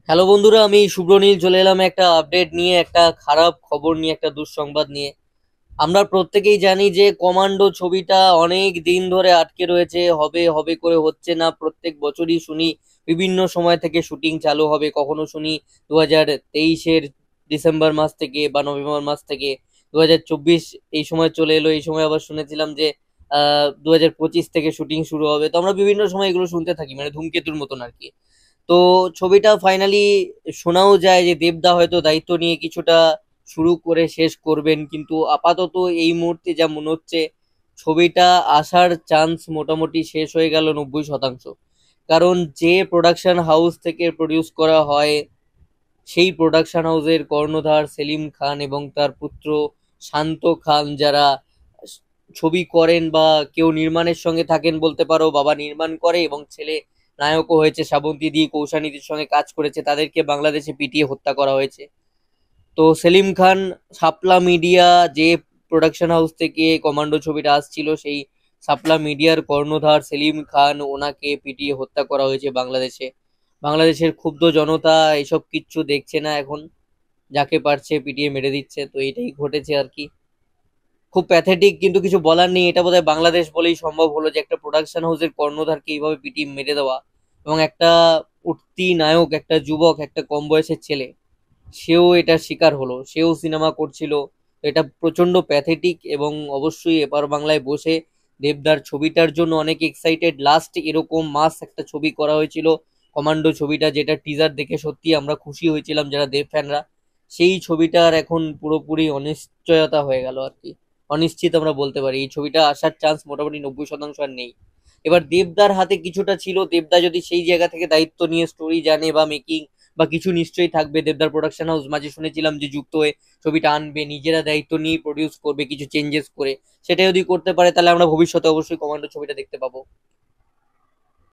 Hello বন্ধুরা, আমি শুভ্রনীল চলে এলাম একটা আপডেট নিয়ে, একটা খারাপ খবর নিয়ে, একটা দুঃসংবাদ নিয়ে। আমরা প্রত্যেকেই জানি যে কমান্ডো ছবিটা অনেক দিন ধরে আটকে রয়েছে, হবে হবে করে হচ্ছে না। প্রত্যেক বছরই শুনি বিভিন্ন সময় থেকে শুটিং চালু হবে, কখনো শুনি 2023-এর ডিসেম্বর মাস থেকে বা নভেম্বর মাস থেকে। 2024 এই সময় চলে এলো, এই সময় আবার শুনেছিলাম যে 2025 থেকে শুটিং শুরু হবে। তো আমরা বিভিন্ন সময় এগুলো শুনতে থাকি, মানে ধূমকেতুর মতন আর কি। তো ছবিটা ফাইনালি শোনাও যায় যে দেবদা হয়তো দায়িত্ব নিয়ে কিছুটা শুরু করে শেষ করবেন, কিন্তু আপাতত এই মুহূর্তে যা মনে হচ্ছে ছবিটা আসার চান্স মোটামুটি শেষ হয়ে গেল 90%। কারণ যে প্রোডাকশন হাউস থেকে প্রডিউস করা হয়, সেই প্রোডাকশন হাউসের কর্ণধার সেলিম খান এবং তার পুত্র শান্ত খান, যারা ছবি করেন বা কেউ নির্মাণের সঙ্গে থাকেন বলতে পারো, বাবা নির্মাণ করে এবং ছেলে নায়কও হয়েছে, শ্রাবন্তী দি কৌশানীদের সঙ্গে কাজ করেছে, তাদেরকে বাংলাদেশে পিটিয়ে হত্যা করা হয়েছে। তো সেলিম খান, সাপলা মিডিয়া, যে প্রোডাকশন হাউস থেকে কমান্ডো ছবিটা আসছিল, সেই সাপলা মিডিয়ার কর্ণধার সেলিম খান, ওনাকে পিটিয়ে হত্যা করা হয়েছে বাংলাদেশে। বাংলাদেশের ক্ষুব্ধ জনতা এসব কিচ্ছু দেখছে না এখন, যাকে পারছে পিটিয়ে মেরে দিচ্ছে। তো এটাই ঘটেছে আর কি। খুব প্যাথেটিক, কিন্তু কিছু বলার নেই। এটা বোধহয় বাংলাদেশ বলেই সম্ভব হলো যে একটা প্রোডাকশন হাউসের কর্ণধারকে এইভাবে পিটিয়ে মেরে দেওয়া। এবং একটা উঠতি নায়ক, একটা যুবক, একটা কম বয়সের ছেলে, সেও এটার শিকার হলো, সেও সিনেমা করছিল। তো এটা প্রচন্ড প্যাথেটিক, এবং অবশ্যই এপার বাংলায় বসে দেবদার ছবিটার জন্য অনেক এক্সাইটেড। লাস্ট এরকম মাস একটা ছবি করা হয়েছিল কমান্ডো ছবিটা, যেটা টিজার দেখে সত্যি আমরা খুশি হয়েছিলাম যারা দেব ফ্যানরা। সেই ছবিটার এখন পুরোপুরি অনিশ্চয়তা হয়ে গেল আর কি। অনিশ্চিত আমরা বলতে পারি, এই ছবিটা আসার চান্স মোটামুটি 90% আর নেই। এবার দেবদার হাতে কিছুটা ছিল, দেবদা যদি সেই জায়গা থেকে দায়িত্ব নিয়ে স্টোরি জানে বা মেকিং বা কিছু নিশ্চয়ই থাকবে। দেবদার প্রোডাকশন হাউস মাঝে শুনেছিলাম যে যুক্ত হয়ে ছবিটা আনবে, নিজেরা দায়িত্ব নিয়ে প্রডিউস করবে কিছু চেঞ্জেস করে। সেটা যদি করতে পারে তাহলে আমরা ভবিষ্যতে অবশ্যই কমান্ডো ছবিটা দেখতে পাবো।